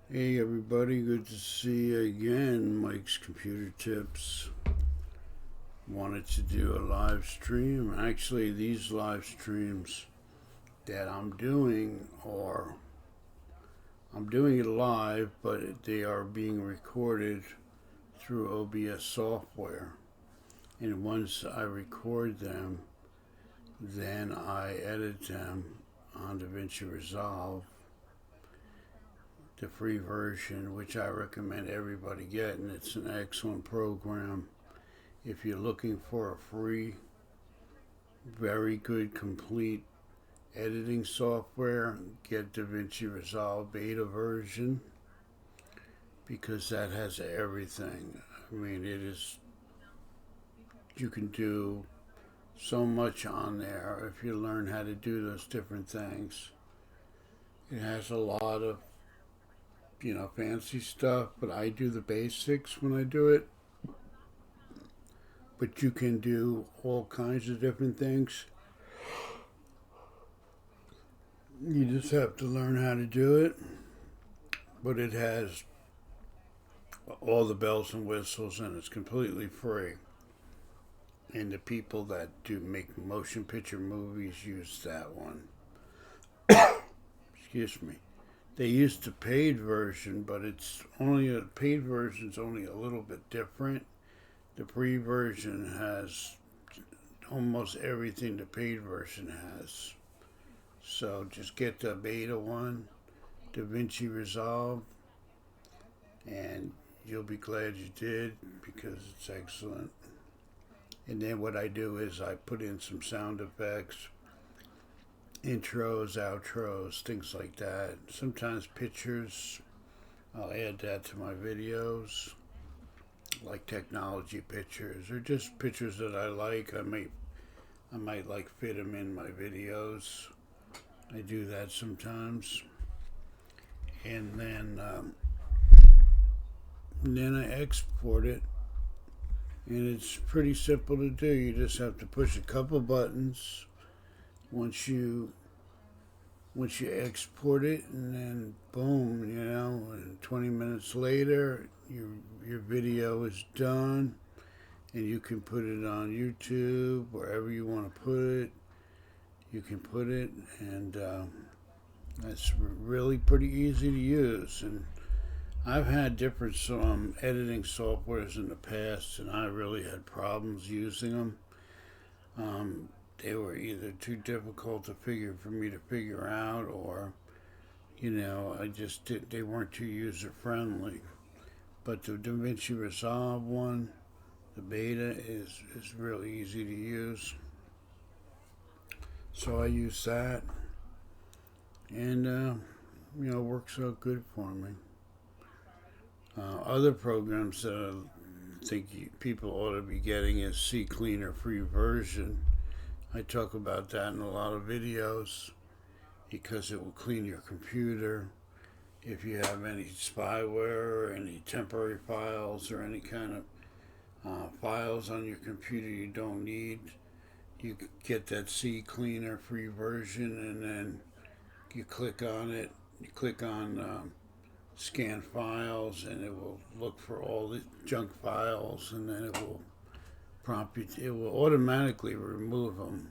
Hey everybody, good to see you again. Mike's Computer Tips. Wanted to do a live stream. Actually, these live streams that I'm doing it live, but they are being recorded through OBS software. And once I record them, then I edit them on DaVinci Resolve, the free version, which I recommend everybody get, and it's an excellent program. If you're looking for a free, very good, complete editing software, get DaVinci Resolve beta version because that has everything. I mean, you can do so much on there if you learn how to do those different things. It has a lot of, fancy stuff, but I do the basics when I do it. But you can do all kinds of different things. You just have to learn how to do it. But it has all the bells and whistles and it's completely free. And the people that do make motion picture movies use that one. Excuse me. They use the paid version, but it's only a paid version is only a little bit different. The free version has almost everything the paid version has. So just get the beta one, DaVinci Resolve, and you'll be glad you did because it's excellent. And then what I do is I put in some sound effects, intros, outros, things like that. Sometimes pictures, I'll add that to my videos, like technology pictures or just pictures that I like. I might like fit them in my videos. I do that sometimes, and then I export it, and it's pretty simple to do. You just have to push a couple buttons once you export it, and then boom, and 20 minutes later, your video is done, and you can put it on YouTube, wherever you want to put it. You can put it, and that's really pretty easy to use. And I've had different editing softwares in the past, and I really had problems using them. They were either too difficult for me to figure out, or they weren't too user friendly. But the DaVinci Resolve one, the beta is really easy to use. So I use that, and works out good for me. Other programs that I think people ought to be getting is CCleaner free version. I talk about that in a lot of videos because it will clean your computer. If you have any spyware or any temporary files or any kind of files on your computer you don't need, you get that CCleaner free version, and then you click on it. You click on scan files, and it will look for all the junk files, and then it will prompt you. It will automatically remove them.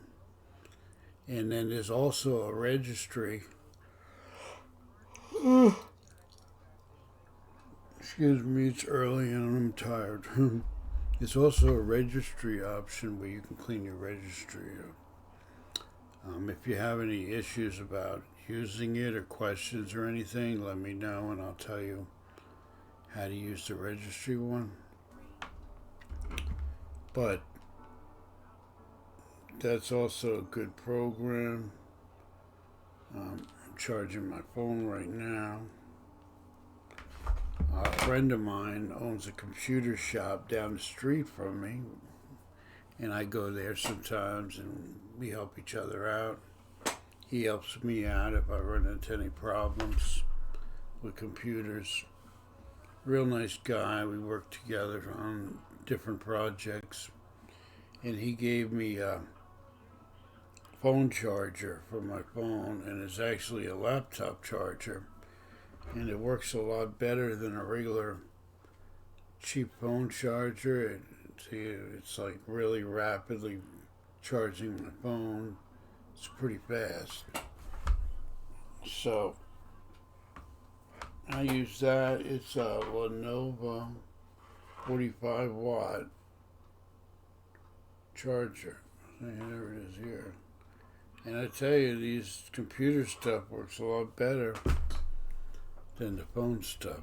And then there's also a registry. Excuse me, it's early and I'm tired. It's also a registry option where you can clean your registry. If you have any issues about using it or questions or anything, let me know and I'll tell you how to use the registry one. But that's also a good program. I'm charging my phone right now. A friend of mine owns a computer shop down the street from me, and I go there sometimes and we help each other out. He helps me out if I run into any problems with computers. Real nice guy. We work together on different projects, and he gave me a phone charger for my phone, and it's actually a laptop charger. and it works a lot better than a regular cheap phone charger. It's like really rapidly charging the phone. It's pretty fast. So I use that. It's a Lenovo 45 watt charger. There it is here. And I tell you, these computer stuff works a lot better than the phone stuff.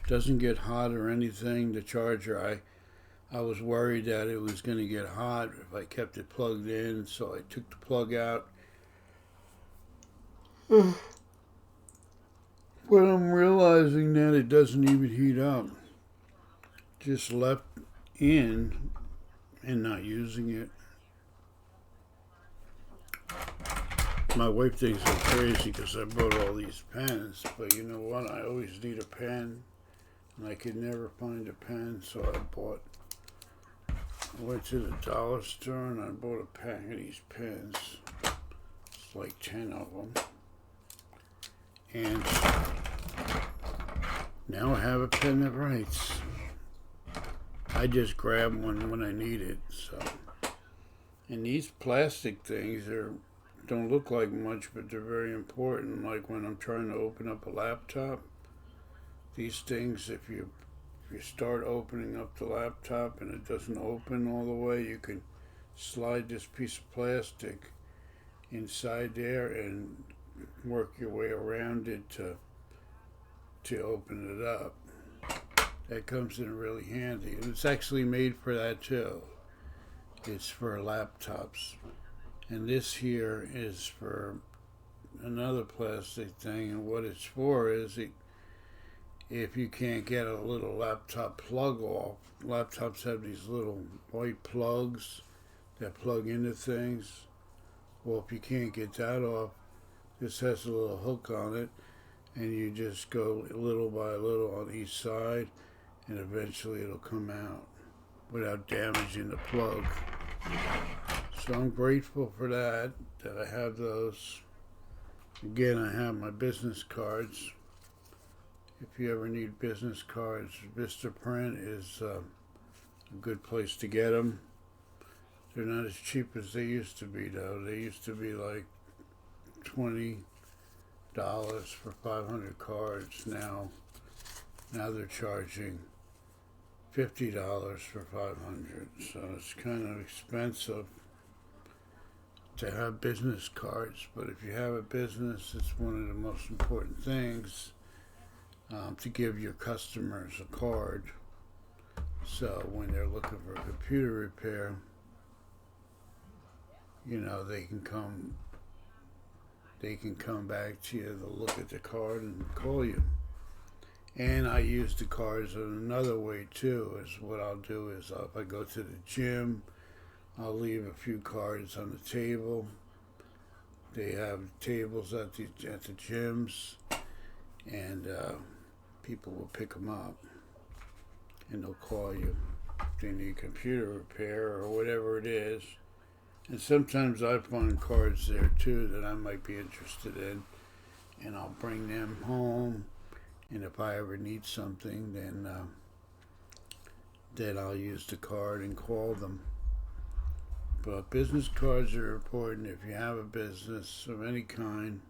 Doesn't get hot or anything. The charger, I was worried that it was going to get hot if I kept it plugged in, so I took the plug out. But I'm realizing that it doesn't even heat up. Just left in and not using it. My wife thinks I'm crazy because I bought all these pens, but you know what? I always need a pen, and I could never find a pen, so I went to the dollar store and I bought a pack of these pens. It's like 10 of them. And now I have a pen that writes. I just grab one when I need it. So, and these plastic things don't look like much, but they're very important. Like when I'm trying to open up a laptop, these things, if you start opening up the laptop and it doesn't open all the way, you can slide this piece of plastic inside there and work your way around it to open it up. That comes in really handy. And it's actually made for that too. It's for laptops. And this here is for another plastic thing. And what it's for is if you can't get a little laptop plug off, laptops have these little white plugs that plug into things. Well, if you can't get that off, this has a little hook on it, and you just go little by little on each side, and eventually it'll come out without damaging the plug. So I'm grateful for that I have those. Again, I have my business cards. If you ever need business cards, Vistaprint is a good place to get them. They're not as cheap as they used to be, though. They used to be like $20 for 500 cards. Now they're charging $50 for 500. So it's kind of expensive to have business cards. But if you have a business, it's one of the most important things to give your customers a card. So when they're looking for a computer repair, they can come back to you, they'll look at the card and call you. And I use the cards in another way too. Is what I'll do is if I go to the gym, I'll leave a few cards on the table. They have tables at the gyms, and people will pick them up, and they'll call you if they need computer repair or whatever it is. And sometimes I find cards there too that I might be interested in, and I'll bring them home. And if I ever need something, then I'll use the card and call them. But business cards are important. If you have a business of any kind,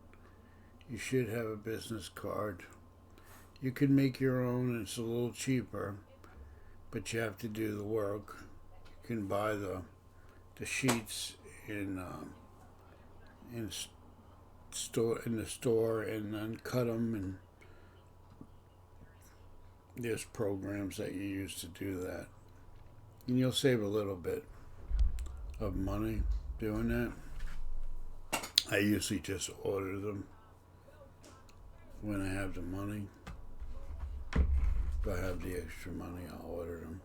you should have a business card. You can make your own, and it's a little cheaper, but you have to do the work. You can buy the sheets in the store and then cut them, and there's programs that you use to do that, and you'll save a little bit of money doing that. I usually just order them when I have the money. If I have the extra money, I'll order them.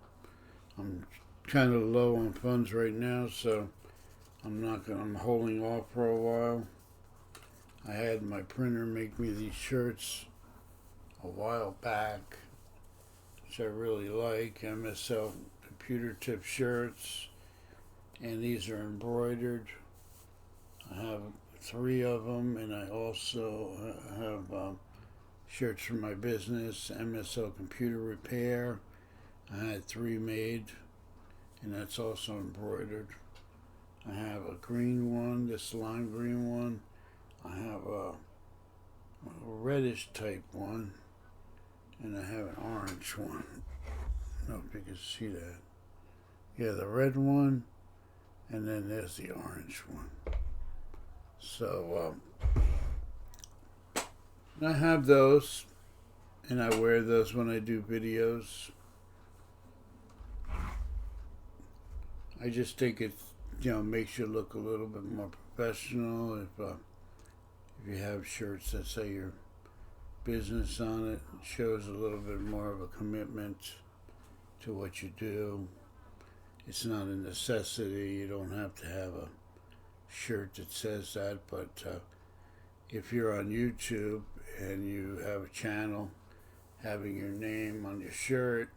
I'm kind of low on funds right now, so I'm holding off for a while. I had my printer make me these shirts a while back, which I really like. MSL computer tip shirts, and these are embroidered. I have 3 of them, and I also have shirts for my business, MSO Computer Repair. I had 3 made, and that's also embroidered. I have a green one, this lime green one. I have a reddish type one, and I have an orange one. I don't know if you can see that. Yeah, the red one, and then there's the orange one. So I have those, and I wear those when I do videos. I just think it, makes you look a little bit more professional if you have shirts that say your business on it. It shows a little bit more of a commitment to what you do. It's not a necessity. You don't have to have a shirt that says that, but if you're on YouTube and you have a channel, having your name on your shirt,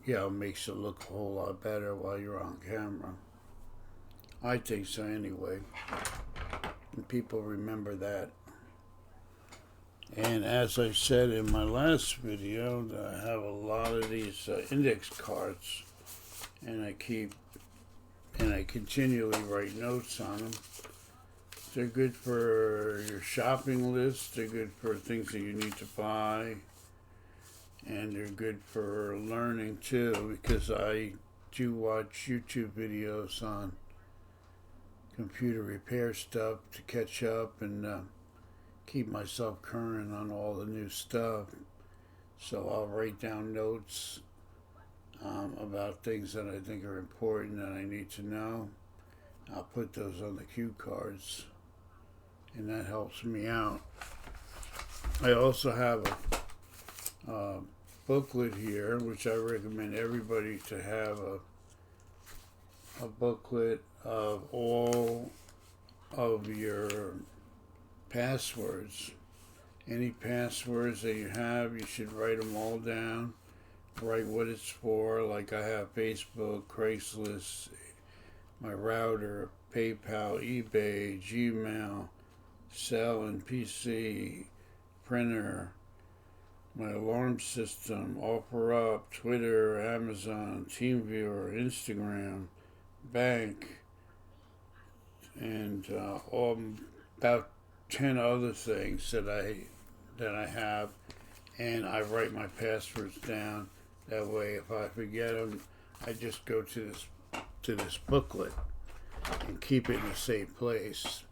it makes it look a whole lot better while you're on camera. I think so anyway. And people remember that. And as I said in my last video, I have a lot of these index cards, and I continually write notes on them. They're good for your shopping list. They're good for things that you need to buy. And they're good for learning too, because I do watch YouTube videos on computer repair stuff to catch up and keep myself current on all the new stuff. So I'll write down notes about things that I think are important that I need to know. I'll put those on the cue cards, and that helps me out. I also have a booklet here, which I recommend everybody to have a booklet of all of your passwords. Any passwords that you have, you should write them all down. Write what it's for. Like I have Facebook, Craigslist, my router, PayPal, eBay, Gmail, cell and PC, printer, my alarm system, OfferUp, Twitter, Amazon, TeamViewer, Instagram, bank, and about 10 other things that I have, and I write my passwords down. That way, if I forget them, I just go to this booklet and keep it in a safe place.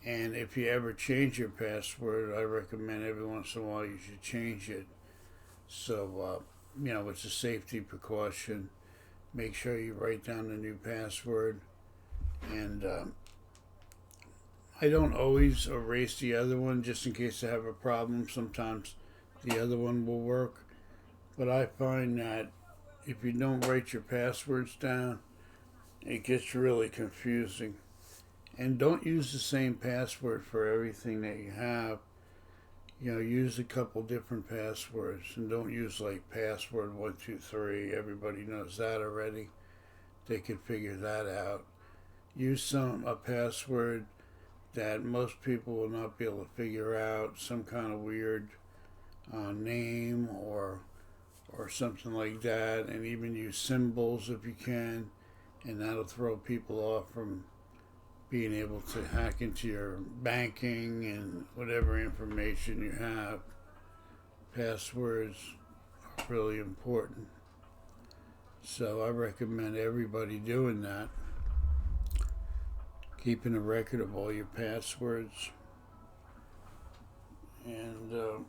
And if you ever change your password, I recommend every once in a while you should change it. So, it's a safety precaution. Make sure you write down the new password. And I don't always erase the other one just in case I have a problem. Sometimes the other one will work. But I find that if you don't write your passwords down, it gets really confusing. And don't use the same password for everything that you have. Use a couple different passwords, and don't use like password 123. Everybody knows that already. They can figure that out. Use a password that most people will not be able to figure out. Some kind of weird name or something like that, and even use symbols if you can, and that'll throw people off from being able to hack into your banking and whatever information you have. Passwords are really important. So I recommend everybody doing that. Keeping a record of all your passwords. And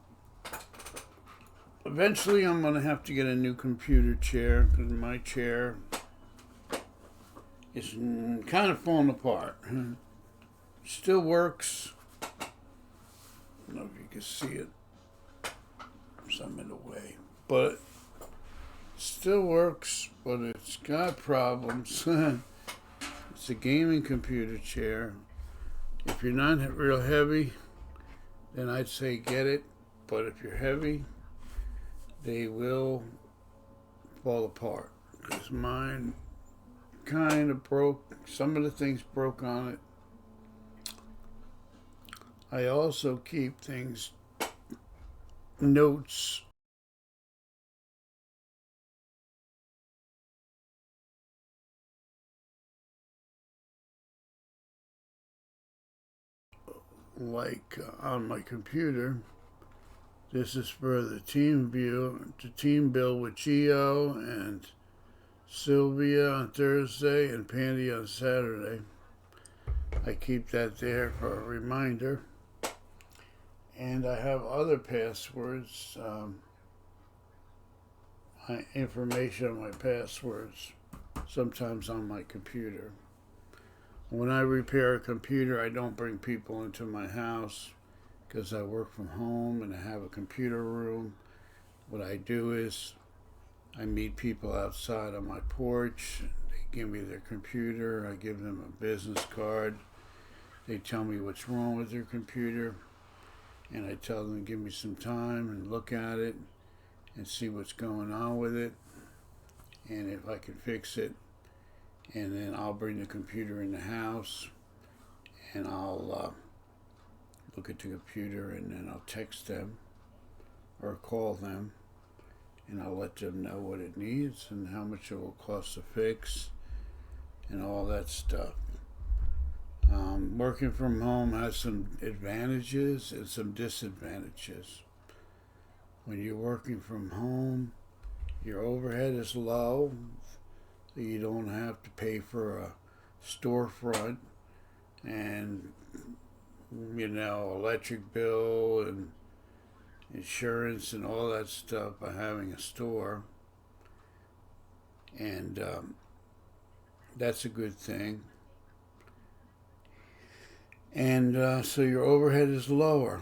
eventually I'm going to have to get a new computer chair, because my chair is kind of falling apart. Still works. I don't know if you can see it. Some in the way. But still works, but it's got problems. It's a gaming computer chair. If you're not real heavy, then I'd say get it. But if you're heavy, they will fall apart. Because mine kind of broke. Some of the things broke on it. I also keep things notes like on my computer. This is for the team build with Geo and Sylvia on Thursday and Pandy on Saturday. I keep that there for a reminder. And I have other passwords, information on my passwords, sometimes on my computer. When I repair a computer, I don't bring people into my house because I work from home and I have a computer room. What I do is I meet people outside on my porch. They give me their computer. I give them a business card. They tell me what's wrong with their computer. And I tell them to give me some time and look at it and see what's going on with it. And if I can fix it. And then I'll bring the computer in the house and I'll look at the computer and then I'll text them or call them and I'll let them know what it needs and how much it will cost to fix and all that stuff. Working from home has some advantages and some disadvantages. When you're working from home, your overhead is low. You don't have to pay for a storefront and, electric bill and insurance and all that stuff by having a store. And that's a good thing. And so your overhead is lower.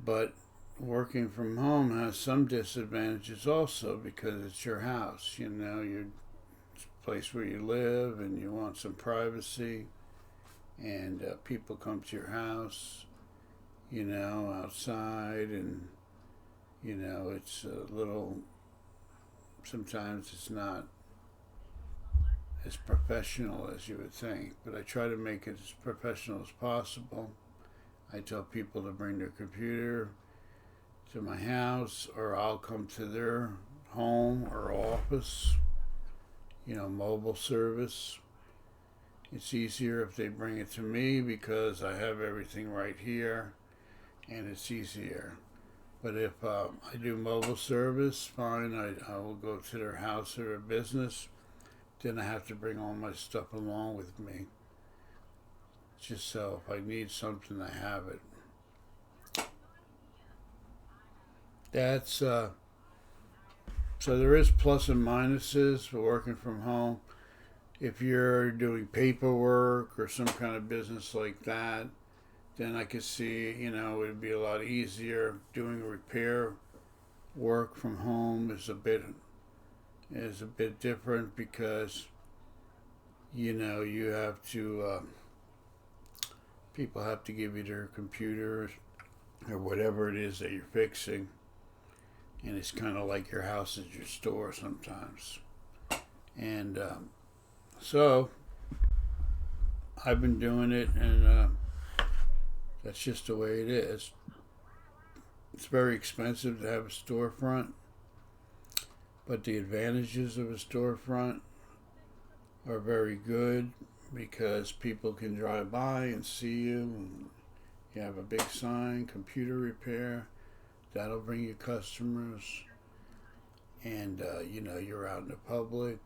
But working from home has some disadvantages also because it's your house, it's a place where you live and you want some privacy and people come to your house, outside and, it's a little, sometimes it's not as professional as you would think, but I try to make it as professional as possible. I tell people to bring their computer to my house or I'll come to their home or office, mobile service. It's easier if they bring it to me because I have everything right here and it's easier. But if I do mobile service, fine, I will go to their house or their business. Then I have to bring all my stuff along with me. Just so if I need something, I have it. That's so there is plus and minuses for working from home. If you're doing paperwork or some kind of business like that, then I could see, it'd be a lot easier. Doing repair work from home is a bit different because you have to people have to give you their computers or whatever it is that you're fixing, and it's kind of like your house is your store sometimes. And so I've been doing it, and that's just the way it is. It's very expensive to have a storefront, but the advantages of a storefront are very good because people can drive by and see you. And you have a big sign, computer repair. That'll bring you customers. And, you're out in the public.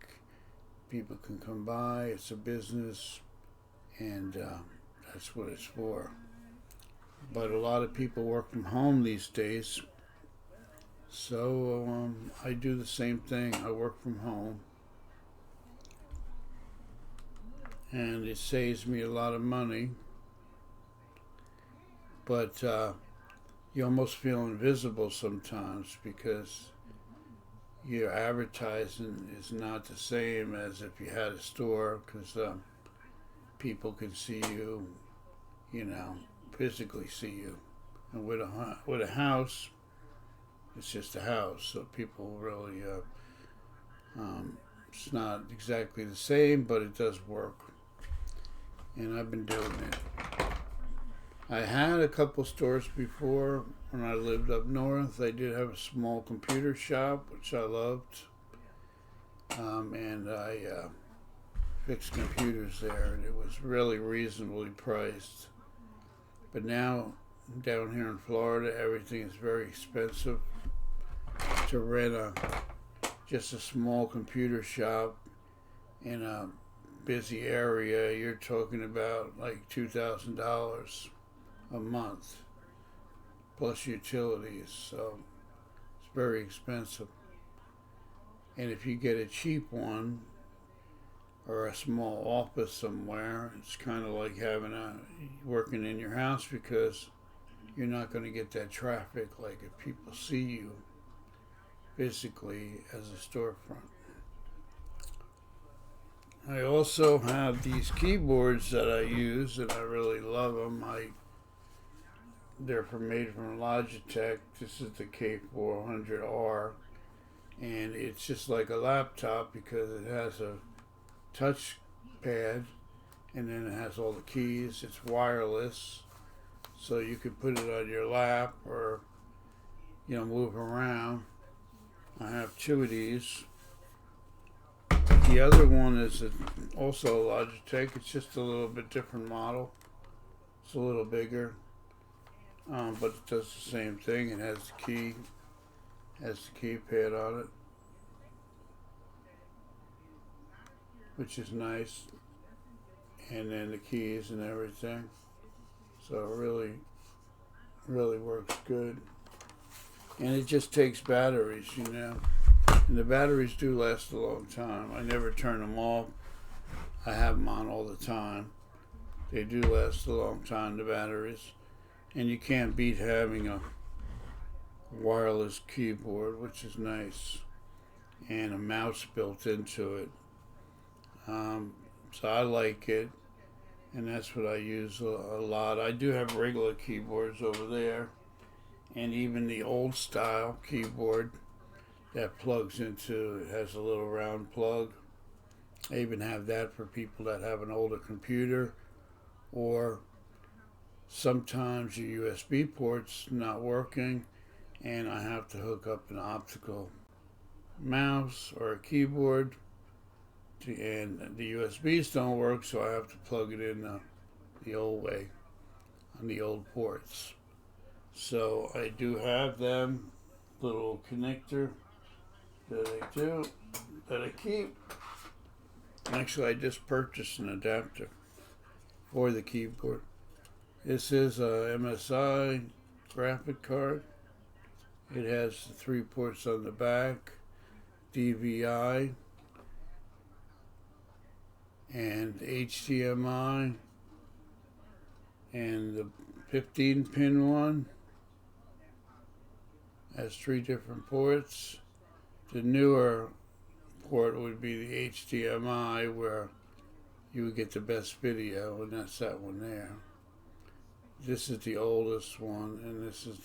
People can come by. It's a business. And that's what it's for. But a lot of people work from home these days. So I do the same thing. I work from home. And it saves me a lot of money. But you almost feel invisible sometimes because your advertising is not the same as if you had a store because people can see you, physically see you. And with a house, it's just a house, so people really, it's not exactly the same, but it does work. And I've been doing it. I had a couple stores before when I lived up north. I did have a small computer shop, which I loved. And I fixed computers there, and it was really reasonably priced. But now, down here in Florida, everything is very expensive. To rent just a small computer shop in a busy area, you're talking about like $2,000 a month, plus utilities, so it's very expensive. And if you get a cheap one or a small office somewhere, it's kind of like working in your house, because you're not going to get that traffic like if people see you physically as a storefront. I also have these keyboards that I use, and I really love them. They're made from Logitech. This is the K400R, and it's just like a laptop because it has a touch pad, and then it has all the keys. It's wireless, so you could put it on your lap or move around. I have two of these. The other one is also a Logitech. It's just a little bit different model. It's a little bigger, but it does the same thing. It has the keypad on it, which is nice, and then the keys and everything. So it really, really works good. And it just takes batteries, And the batteries do last a long time. I never turn them off. I have them on all the time. They do last a long time, the batteries. And you can't beat having a wireless keyboard, which is nice, and a mouse built into it. So I like it, and that's what I use a lot. I do have regular keyboards over there, and even the old style keyboard that plugs into, it has a little round plug. I even have that for people that have an older computer, or sometimes your USB port's not working and I have to hook up an optical mouse or a keyboard, and the USBs don't work, so I have to plug it in the old way on the old ports. So I do have them, little connector that I keep. Actually, I just purchased an adapter for the keyboard. This is a MSI graphic card. It has 3 ports on the back, DVI, and HDMI, and the 15-pin one has 3 different ports. The newer port would be the HDMI, where you would get the best video, and that's that one there. This is the oldest one, and this is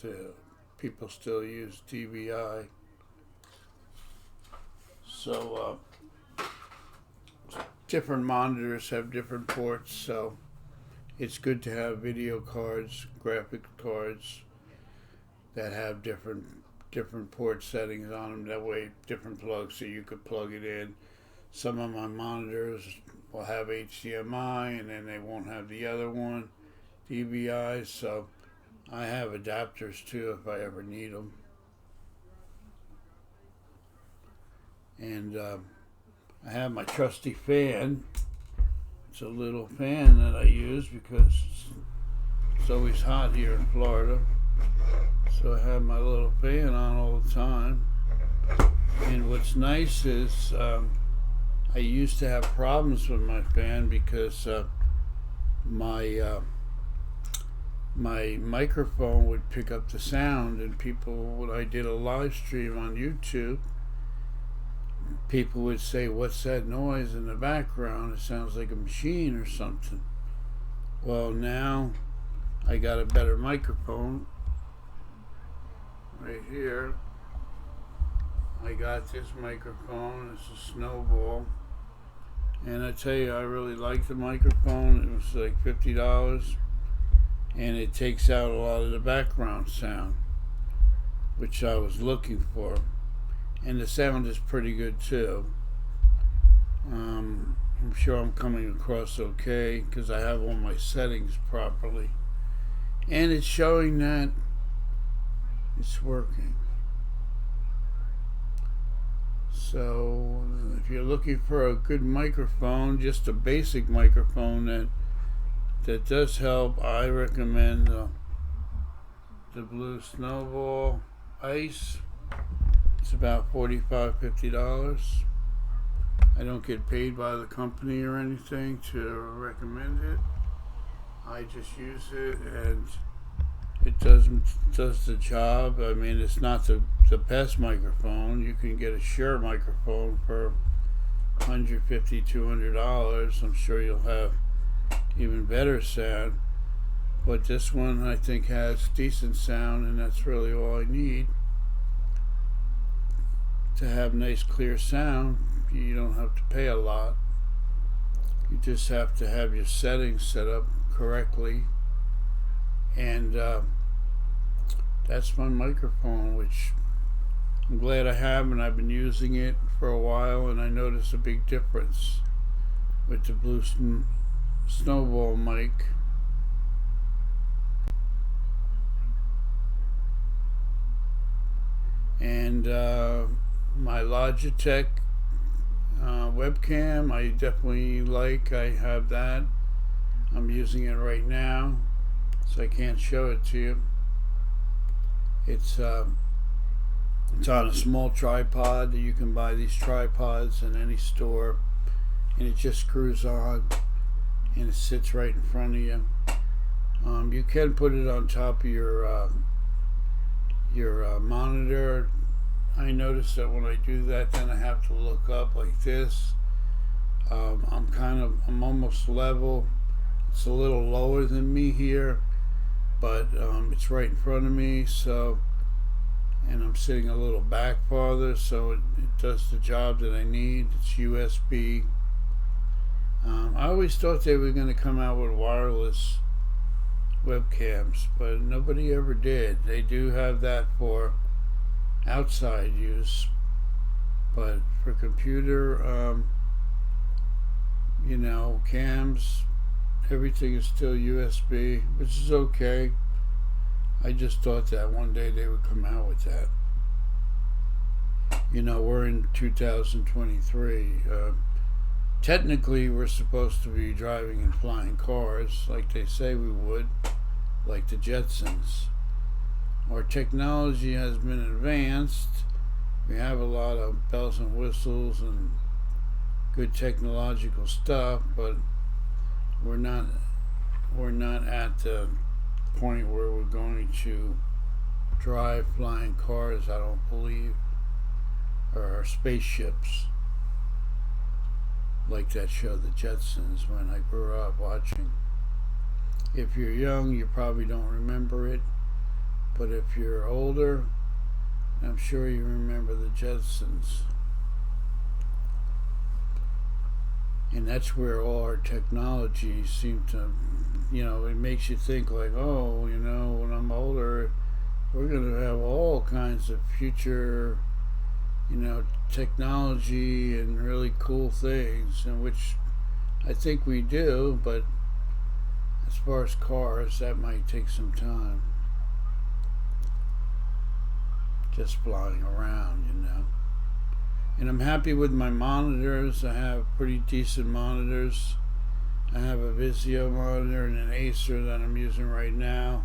people still use DVI. So different monitors have different ports, so it's good to have video cards, graphic cards that have different port settings on them. That way, different plugs, so you could plug it in. Some of my monitors will have HDMI, and then they won't have the other one, DVI. So I have adapters too if I ever need them. And I have my trusty fan. It's a little fan that I use because it's always hot here in Florida. So I have my little fan on all the time. And what's nice is I used to have problems with my fan because my microphone would pick up the sound, and when I did a live stream on YouTube, people would say, "What's that noise in the background? It sounds like a machine or something." Well, now I got a better microphone right here. I got this microphone. It's a Snowball, and I tell you, I really like the microphone. It was like $50, and it takes out a lot of the background sound, which I was looking for. And the sound is pretty good too. I'm sure I'm coming across okay because I have all my settings properly. And it's showing that it's working. So if you're looking for a good microphone, just a basic microphone that does help, I recommend the Blue Snowball Ice. It's about $45-50. I don't get paid by the company or anything to recommend it. I just use it and it does the job. I mean, it's not the best microphone. You can get a Shure microphone for $150-200. I'm sure you'll have even better sound. But this one I think has decent sound, and that's really all I need. To have nice clear sound, you don't have to pay a lot. You just have to have your settings set up correctly. And that's my microphone, which I'm glad I have, and I've been using it for a while, and I notice a big difference with the Blue Snowball mic. And my Logitech webcam, I definitely like. I have that. I'm using it right now, so I can't show it to you. It's on a small tripod. You can buy these tripods in any store, and it just screws on, and it sits right in front of you. You can put it on top of your monitor. I notice that when I do that, then I have to look up like this. I'm almost level. It's a little lower than me here, but it's right in front of me, so, and I'm sitting a little back farther, so it does the job that I need. It's USB. I always thought they were going to come out with wireless webcams, but nobody ever did. They do have that for outside use, but for computer, cams, everything is still USB, which is okay. I just thought that one day they would come out with that. We're in 2023. Technically, we're supposed to be driving and flying cars like they say we would, like the Jetsons. Our technology has been advanced. We have a lot of bells and whistles and good technological stuff, but we're not at the point where we're going to drive flying cars, I don't believe, or spaceships like that show, The Jetsons, when I grew up watching. If you're young, you probably don't remember it, but if you're older, I'm sure you remember The Jetsons. And that's where all our technology seemed to, it makes you think like, when I'm older, we're going to have all kinds of future, technology and really cool things, and which I think we do, but as far as cars, that might take some time. Just flying around, And I'm happy with my monitors. I have pretty decent monitors. I have a Vizio monitor and an Acer that I'm using right now.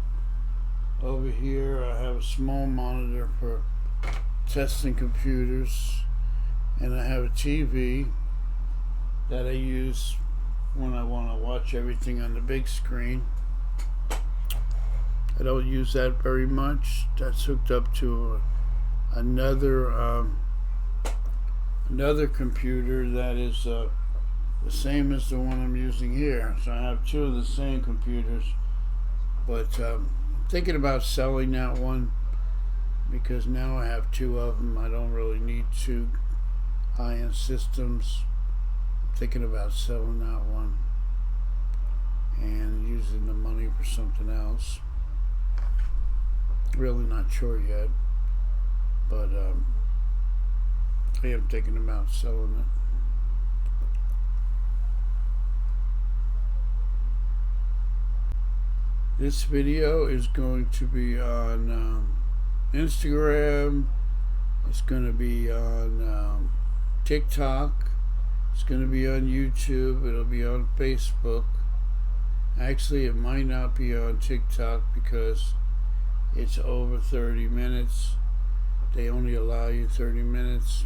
Over here I have a small monitor for testing computers, and I have a TV that I use when I want to watch everything on the big screen. I don't use that very much. That's hooked up to another computer that is the same as the one I'm using here. So I have two of the same computers, but I'm thinking about selling that one because now I have two of them. I don't really need two high-end systems. I'm thinking about selling that one. and using the money for something else. Really not sure yet, but I am thinking about selling it. This video is going to be on Instagram. It's going to be on TikTok. It's going to be on YouTube. It'll be on Facebook. Actually, it might not be on TikTok because it's over 30 minutes. They only allow you 30 minutes.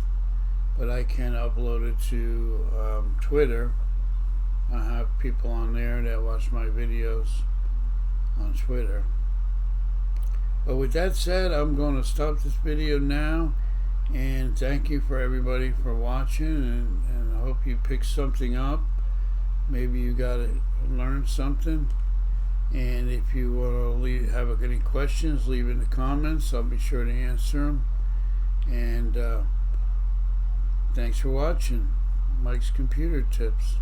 But I can upload it to Twitter. I have people on there that watch my videos on Twitter. But with that said, I'm going to stop this video now, and thank you for everybody for watching, and I hope you pick something up. Maybe you got to learn something, and if you want to have any questions, leave in the comments. I'll be sure to answer them. And thanks for watching Mike's Computer Tips.